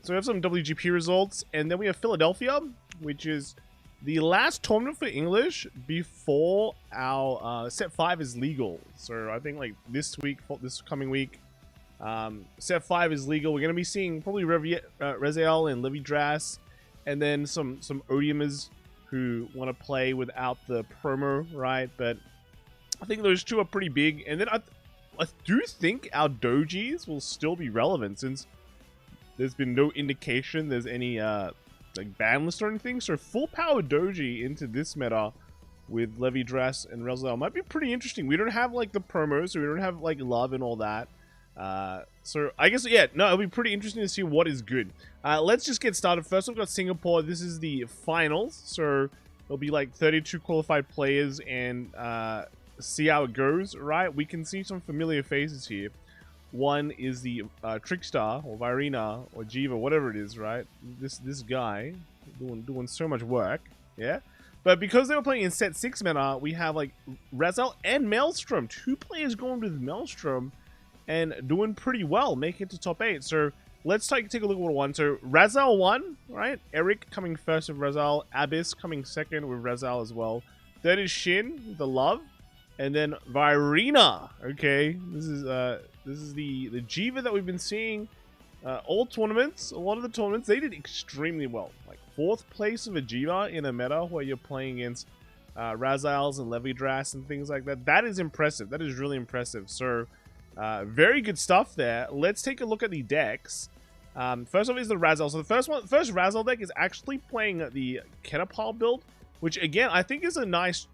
So we have some WGP results, and then we have Philadelphia, which is the last tournament for English before our set 5 is legal. So I think like this coming week, set 5 is legal. We're gonna be seeing probably Rezael and Levi Dras, and then some Odiumers who want to play without the promo, right? But I think those two are pretty big. And then I do think our dojis will still be relevant, since there's been no indication there's any like ban list or anything. So full power doji into this meta with Levi Dras and Rezael might be pretty interesting. We don't have like the promos, so we don't have like love and all that. So I guess, yeah, no, it'll be pretty interesting to see what is good. Let's just get started. First, we've got Singapore. This is the finals, so there'll be like 32 qualified players, and see how it goes, right? We can see some familiar faces here. One is the Trickstar, or Virina, or Jiva, whatever it is, right? This guy doing so much work, yeah? But because they were playing in set 6 meta, we have like Rezael and Maelstrom. 2 players going with Maelstrom and doing pretty well, making it to top 8. So let's take a look at what won. So Rezael won, right? Eric coming first with Rezael. Abyss coming second with Rezael as well. Third is Shin, the Love. And then Virina, okay? This is the Jiva that we've been seeing all tournaments. A lot of the tournaments, they did extremely well. Like 4th place of a Jiva in a meta where you're playing against Razaels and Levi Dras and things like that. That is impressive. That is really impressive. So very good stuff there. Let's take a look at the decks. First off is the Razael. So the first Razael deck is actually playing the Ketapal build, which again I think is a nice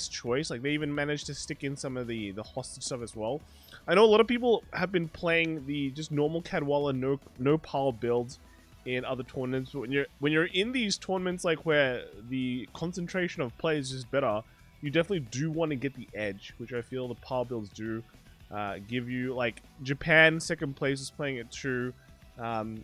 choice. Like they even managed to stick in some of the hostage stuff as well. I know a lot of people have been playing the just normal Cadwalla no pile builds in other tournaments, but when you're in these tournaments like where the concentration of play is just better, you definitely do want to get the edge, which I feel the pile builds do give you. Like Japan second place is playing it too, and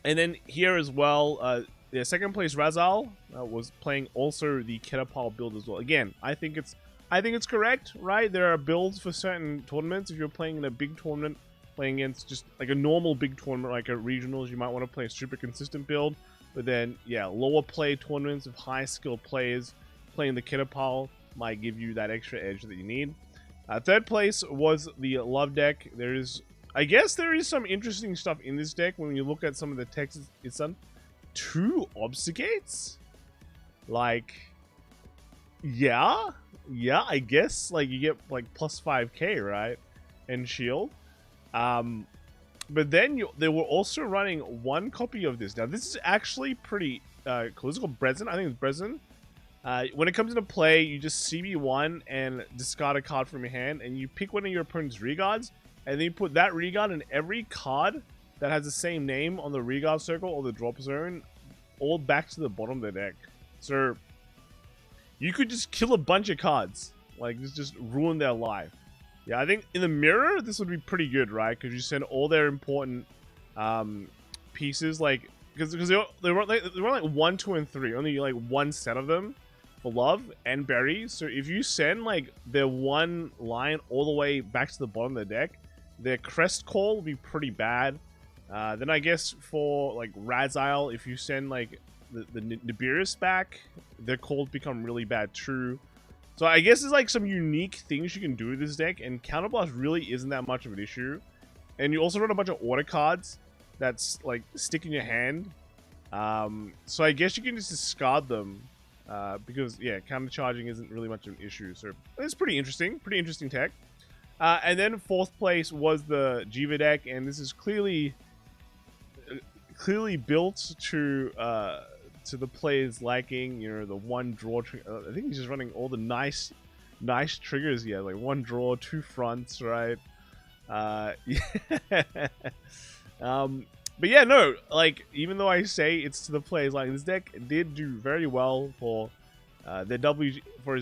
then here as well. Yeah, second place Razael was playing also the Ketapal build as well. Again, I think it's correct, right? There are builds for certain tournaments. If you're playing in a big tournament, playing against just like a normal big tournament like at regionals, you might want to play a super consistent build. But then, yeah, lower play tournaments of high skilled players playing the Ketapal might give you that extra edge that you need. Third place was the Love deck. I guess there is some interesting stuff in this deck when you look at some of the text it's done. 2 obfuscates? Like, yeah, I guess like you get like plus 5k, right? And shield. But then they were also running 1 copy of this. Now this is actually pretty cool. It's called Brezen. I think it's Brezen. When it comes into play, you just CB1 and discard a card from your hand, and you pick one of your opponent's regards, and then you put that regard in every card that has the same name on the regard circle or the drop zone, all back to the bottom of the deck. So you could just kill a bunch of cards, like just ruin their life. Yeah, I think in the mirror this would be pretty good, right? Because you send all their important pieces, like because they were like 1, 2, and 3, only like 1 set of them for Love and Berry. So if you send like their 1 line all the way back to the bottom of the deck, their Crest Call will be pretty bad. Then I guess for like Razael, if you send like the Nibiris back, their calls become really bad too. So I guess there's like some unique things you can do with this deck, and Counterblast really isn't that much of an issue. And you also run a bunch of order cards that's like stick in your hand. So I guess you can just discard them because yeah, countercharging isn't really much of an issue. So it's pretty interesting tech. And then 4th place was the Jiva deck, and this is clearly built to the player's liking. You know, the 1 draw. I think he's just running all the nice triggers here, like 1 draw, 2 fronts, right? Yeah. But yeah, no, like even though I say it's to the players liking, this deck did do very well for his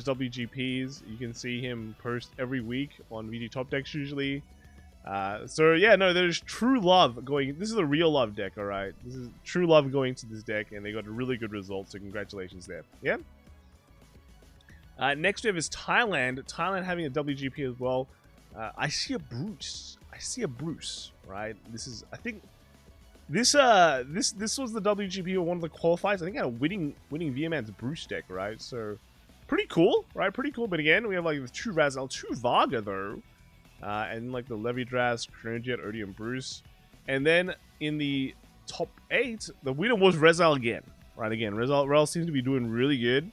WGPs. You can see him post every week on VG Top Decks usually. So yeah, no, there's true love going. This is a real love deck, all right. This is true love going to this deck, and they got a really good result. So congratulations there. Yeah. Next we have is Thailand. Thailand having a WGP as well. I see a Bruce. Right. This is, I think this was the WGP or one of the qualifiers. I think I had a winning VMAN's Bruce deck, right? So pretty cool, right? Pretty cool. But again, we have like the 2 Razal, 2 Varga though, and like the Levidras, Chronojet, Odium, Bruce, and then in the top 8, the winner was Rezal again, right? Again, Rezal seems to be doing really good.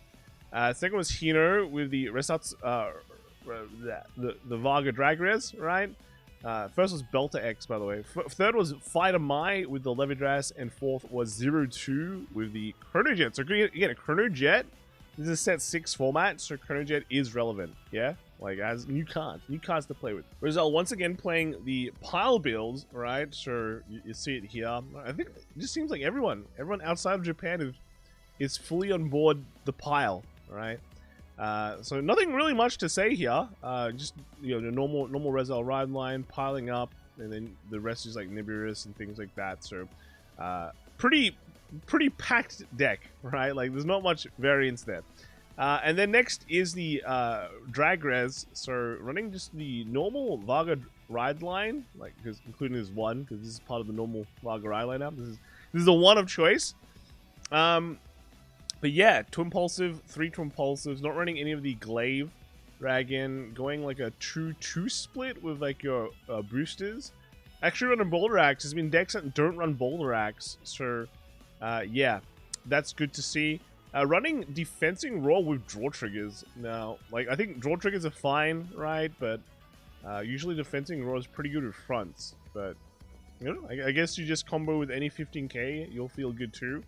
Second was Hino with the Resats, the Varga Dragres, right? First was Belter X, by the way. Third was Fighter Mai with the Levidras, and fourth was 0-2 with the Chronojet. So again, a Chronojet. This is a set 6 format, so Chronojet is relevant, yeah? Like, as new cards to play with. Rizal once again playing the pile build, right? So you see it here. I think it just seems like everyone outside of Japan is fully on board the pile, right? So nothing really much to say here. Just, you know, the normal Rizal ride line piling up, and then the rest is like Nibiru's and things like that. So pretty packed deck, right? Like, there's not much variance there. And then next is the Dragres. So running just the normal Varga ride line, like, because including this one, because this is part of the normal Varga ride lineup. This is the one of choice. But yeah, 2 Impulsive, 3 2 Impulsives, not running any of the Glaive Dragon, going like a 2-2 split with like your boosters. Actually running Boulder Axe. There's been decks that don't run Boulder Axe, so yeah, that's good to see. Running Defensing Roar with draw triggers. Now, like, I think draw triggers are fine, right? But usually Defensing Roar is pretty good with fronts. But, you know, I guess you just combo with any 15k, you'll feel good too.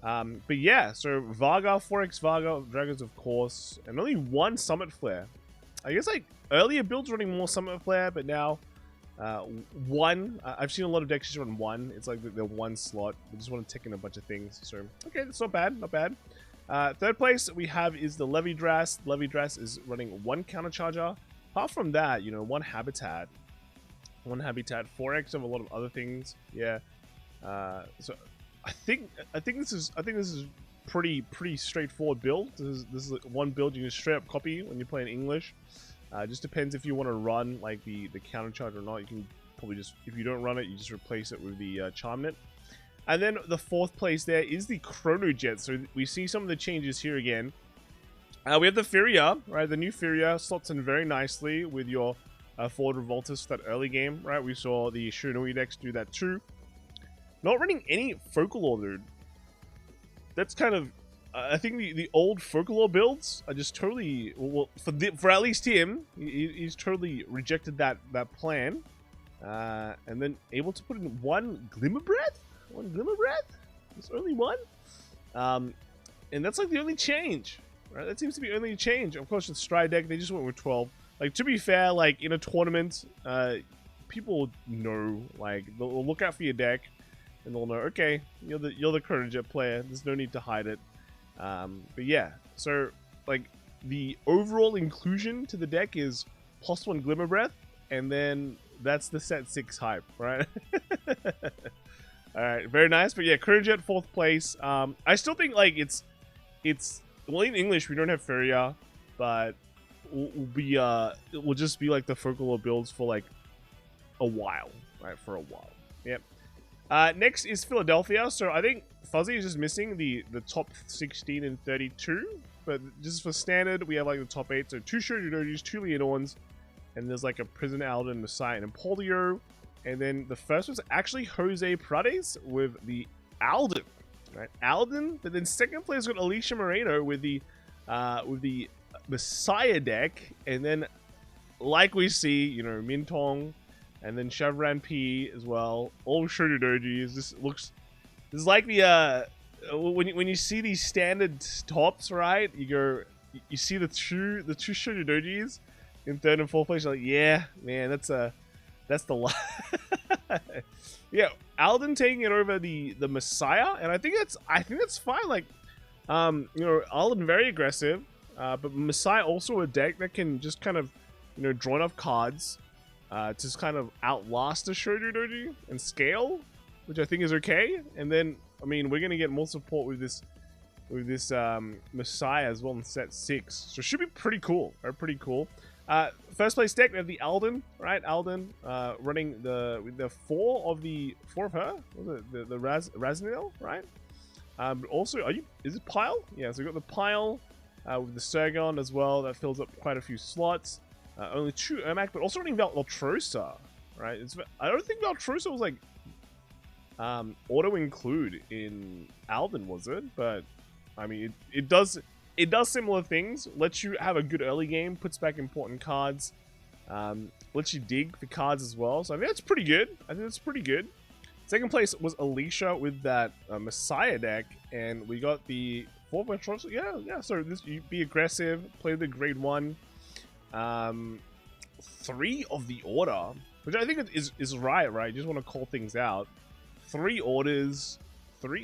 But yeah, so Varga, 4x Varga, Dragons of course, and only 1 Summit Flare. I guess like earlier builds running more Summit Flare, but now 1. I've seen a lot of decks just run 1. It's like the 1 slot. They just want to tick in a bunch of things. So okay, that's not bad, not bad. Third place we have is the Levidras. Levidras is running 1 Countercharger. Apart from that, you know, 1 Habitat, 4x of a lot of other things. Yeah. So I think this is pretty straightforward build. This is like 1 build you can straight up copy when you play in English. Just depends if you want to run like the counter charge or not. You can probably just, if you don't run it, you just replace it with the Charmnet. And then the 4th place there is the Chronojet. So we see some of the changes here again. We have the Furia, right? The new Furia slots in very nicely with your forward Revoltus that early game, right? We saw the Shunui decks do that too. Not running any Folklore, dude. That's kind of... I think the old Folklore builds are just totally... Well, for at least him, he's totally rejected that plan. And then able to put in 1 Glimmer Breath? 1 Glimmer Breath? It's only 1? And that's like the only change, right? That seems to be the only change. Of course, the Stride deck, they just went with 12. Like, to be fair, like, in a tournament, people know, like, they'll look out for your deck, and they'll know, okay, you're the Chronojet player. There's no need to hide it. But yeah, so like the overall inclusion to the deck is +1 Glimmer Breath, and then that's the set 6 hype, right? All right, very nice. But yeah, Chronojet 4th place. I still think like it's well, in English we don't have Furia, but it will just be like the Folklore builds for like a while, right? For a while. Yep. Next is Philadelphia. So I think Fuzzy is just missing the top 16 and 32. But just for standard, we have like the top 8. So 2 Shoryudojis, 2 Leonorns, and there's like a Prison Alden, Messiah, and Empoleon. And then the first was actually Jose Prades with the Alden. Right? Alden. But then second place got Alicia Moreno with the Messiah deck. And then, like we see, you know, Mintong, and then Chevron P as well. All Shoryudojis. This is like the when you see these standard tops, right? You see the two Shoryudojis in 3rd and 4th place. You're like, yeah, man, that's the lot. Yeah, Alden taking it over the Messiah, and I think that's fine. Like, you know, Alden very aggressive, but Messiah also a deck that can just kind of, you know, draw enough cards to just kind of outlast the Shoryudoji and scale, which I think is okay. And then, I mean, we're gonna get more support with this Messiah as well in set 6, so it should be pretty cool. Pretty cool. First place deck, we have the Alden, right? Alden, running the four of her. Was it the Raznil, right? But also, is it Pile? Yeah, so we got the Pile with the Sergon as well. That fills up quite a few slots. Only 2 Ermac, but also running Valtrosa, right? I don't think Valtrosa was like auto include in Alden, was it? But I mean, it does similar things. Lets you have a good early game, puts back important cards, lets you dig for cards as well. So I think that's pretty good. Second place was Alicia with that Messiah deck, and we got the 4-point choice. Yeah. So you be aggressive, play the grade 1, 3 of the order, which I think is right. You just want to call things out. 3 orders,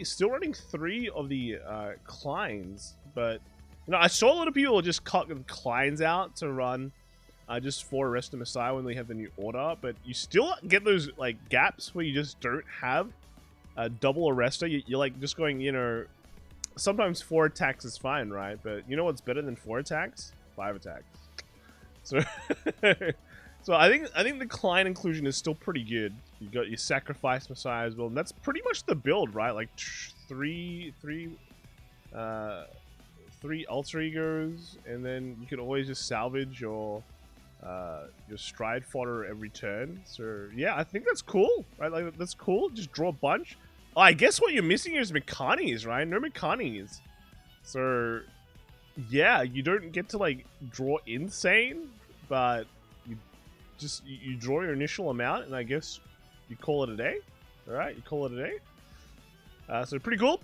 still running 3 of the Kleins, but you know, I saw a lot of people just cut the Kleins out to run just 4 Arrest the Messiah when they have the new order, but you still get those like gaps where you just don't have a double Arrester. You're like just going, you know, sometimes 4 attacks is fine, right? But you know what's better than 4 attacks? 5 attacks. So, so I think the Klein inclusion is still pretty good. You got your Sacrifice Messiah as well, and that's pretty much the build, right? Like 3 alter egos, and then you can always just salvage your stride fodder every turn. So yeah, I think that's cool, right? Like that's cool. Just draw a bunch. Oh, I guess what you're missing here is Mechani's, right? No Mechani's. So yeah, you don't get to like draw insane, but you draw your initial amount, and I guess you call it a day. All right, you call it a day. So pretty cool.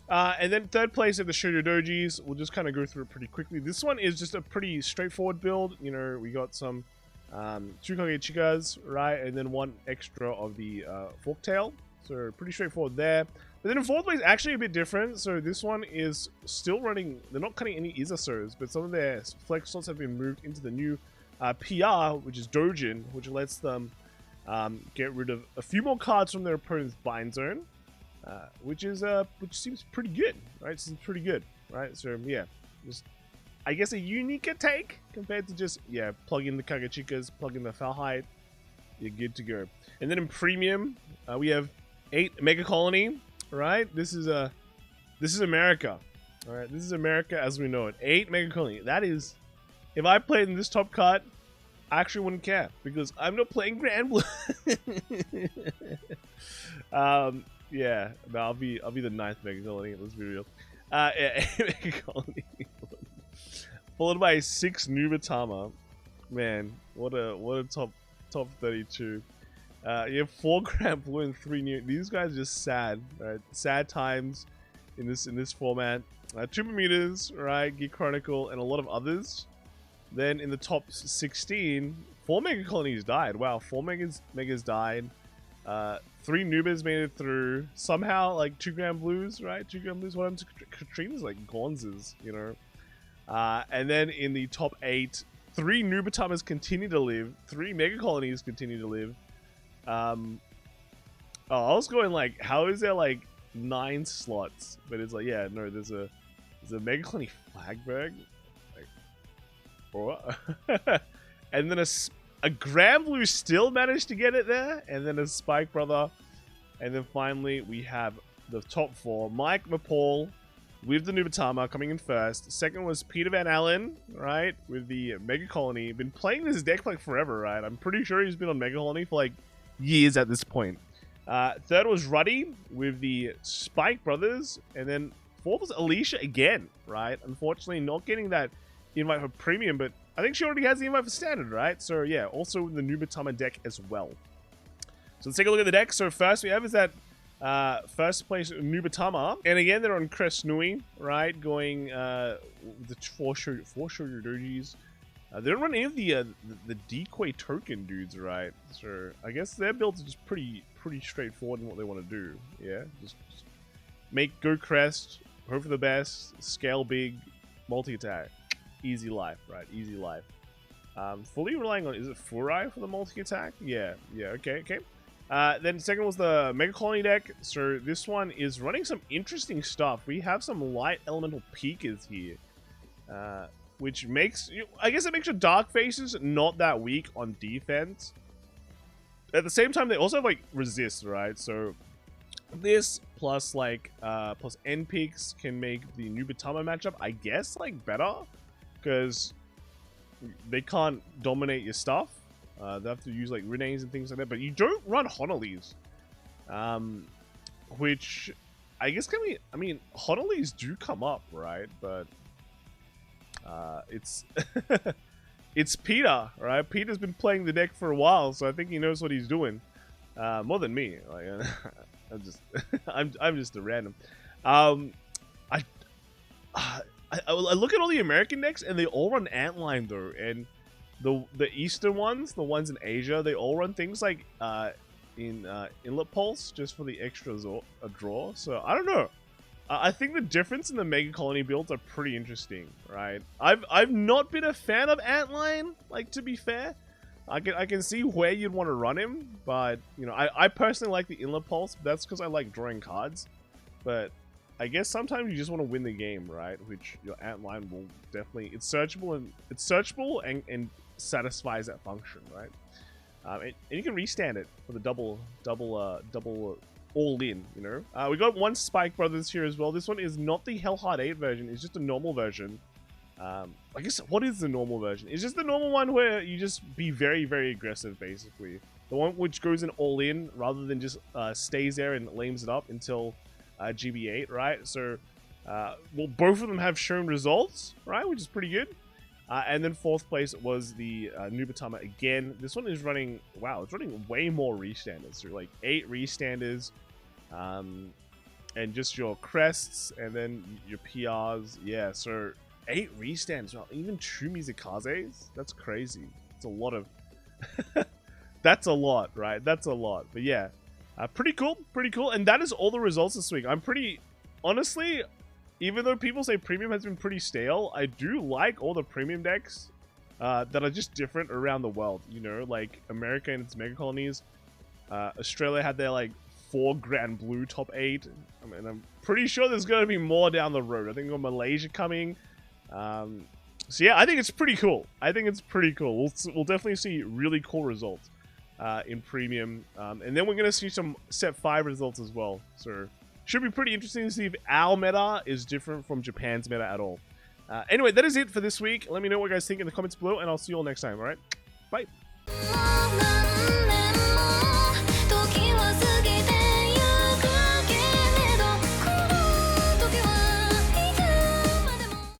And then third place at the Shoujo Dojis. We'll just kind of go through it pretty quickly. This one is just a pretty straightforward build. You know, we got some 2 Kage Chicas, right? And then 1 extra of the Forktail. So pretty straightforward there. But then in fourth place, actually a bit different. So this one is still running. They're not cutting any Izasos, but some of their flex slots have been moved into the new PR, which is Dojin, which lets them get rid of a few more cards from their opponent's bind zone. Which seems pretty good, right? Seems pretty good, right? So yeah, just I guess a unique take compared to just plug in the Kagachikas, plug in the Falhide, you're good to go. And then in premium, we have 8 Mega Colony, right? This is America, all right? This is America as we know it. 8 Mega Colony. That is, if I played in this top cut, I actually wouldn't care because I'm not playing Grand Blue. Yeah, no, I'll be the 9th Mega Colony. Let's be real. Yeah, Mega Colony, followed by 6 Nubatama. Man, what a top 32. You have 4 Grand Blue and 3 new. These guys are just sad, right? Sad times in this format. 2 Bermudas, right? Geek Chronicle and a lot of others. Then in the top 16, 4 Mega Colonies died. Wow, 4 Megas died. 3 Nubas made it through. Somehow, like 2 Grand Blues, right? 2 Grand Blues. What happened to Katrina's like Gonzes, you know? And then in the top 8, 3 Nubatamas continue to live. 3 Mega Colonies continue to live. I was going like, how is there like 9 slots? But it's like, yeah, no, there's a Mega Colony Flagberg. Like, what? And then a Grand Blue still managed to get it there, and then a Spike Brother, and then finally we have the top 4. Mike Mapole with the Nubatama coming in first. Second was Peter Van Allen, right, with the Mega Colony. Been playing this deck for like forever, right? I'm pretty sure he's been on Mega Colony for like years at this point. Third was Ruddy with the Spike Brothers, and then fourth was Alicia again, right? Unfortunately, not getting that invite for Premium, but I think she already has the invite for Standard, right? So yeah, also in the Nubatama deck as well. So let's take a look at the deck. So first we have is that first place Nubatama, and again they're on Crest Nui, right? Going the 4 Shoujo Dojis. They don't run any of the decoy token dudes, right? So I guess their builds are just pretty straightforward in what they want to do. Yeah, just go Crest, hope for the best, scale big, multi-attack. Easy life, right? Easy life. Fully relying on, is it Furai for the multi-attack? Yeah, okay. Then second was the Mega Colony deck. So this one is running some interesting stuff. We have some light elemental peekers here. which makes you, I guess it makes your dark faces not that weak on defense. At the same time, they also have like resist, right? So this plus like plus N peaks can make the Nubatama matchup, I guess, like better, because they can't dominate your stuff. They have to use like Renes and things like that, but you don't run Honolees, which I guess can be. I mean, Honolees do come up, right? But it's it's Peter, right? Peter's been playing the deck for a while, so I think he knows what he's doing more than me. Like, I'm just I'm just a random. I look at all the American decks and they all run Antline though, and the Eastern ones, the ones in Asia, they all run things like Inlet Pulse just for the extra draw. So I don't know. I think the difference in the Mega Colony builds are pretty interesting, right? I've not been a fan of Antline, like, to be fair. I can see where you'd want to run him, but you know, I personally like the Inlet Pulse. But that's because I like drawing cards. But I guess sometimes you just want to win the game, right? Which your Antline will definitely, it's searchable and satisfies that function, right? And you can restand it for the double all in, you know. We got one Spike Brothers here as well. This one is not the Hellheart 8 version, it's just a normal version. I guess, what is the normal version? It's just the normal one where you just be very, very aggressive, basically. The one which goes in all in rather than just stays there and lames it up until GB8, right? So, well, both of them have shown results, right? Which is pretty good. And then fourth place was the Nubatama again. This one is running, wow, it's running way more restanders. So like 8 restanders, and just your crests, and then your PRs. Yeah, so 8 restanders, well, even 2 Mizukazes? That's crazy. It's a lot of... That's a lot, right? That's a lot. But yeah, pretty cool, pretty cool. And that is all the results this week. I'm pretty... Honestly, even though people say premium has been pretty stale, I do like all the premium decks that are just different around the world. You know, like America and its mega colonies. Australia had their like 4 Grand Blue top 8. I mean, I'm pretty sure there's going to be more down the road. I think we got Malaysia coming. So yeah, I think it's pretty cool. I think it's pretty cool. We'll definitely see really cool results in premium. And then we're going to see some set 5 results as well. So should be pretty interesting to see if our meta is different from Japan's meta at all. Anyway, that is it for this week. Let me know what you guys think in the comments below, and I'll see you all next time, alright? Bye!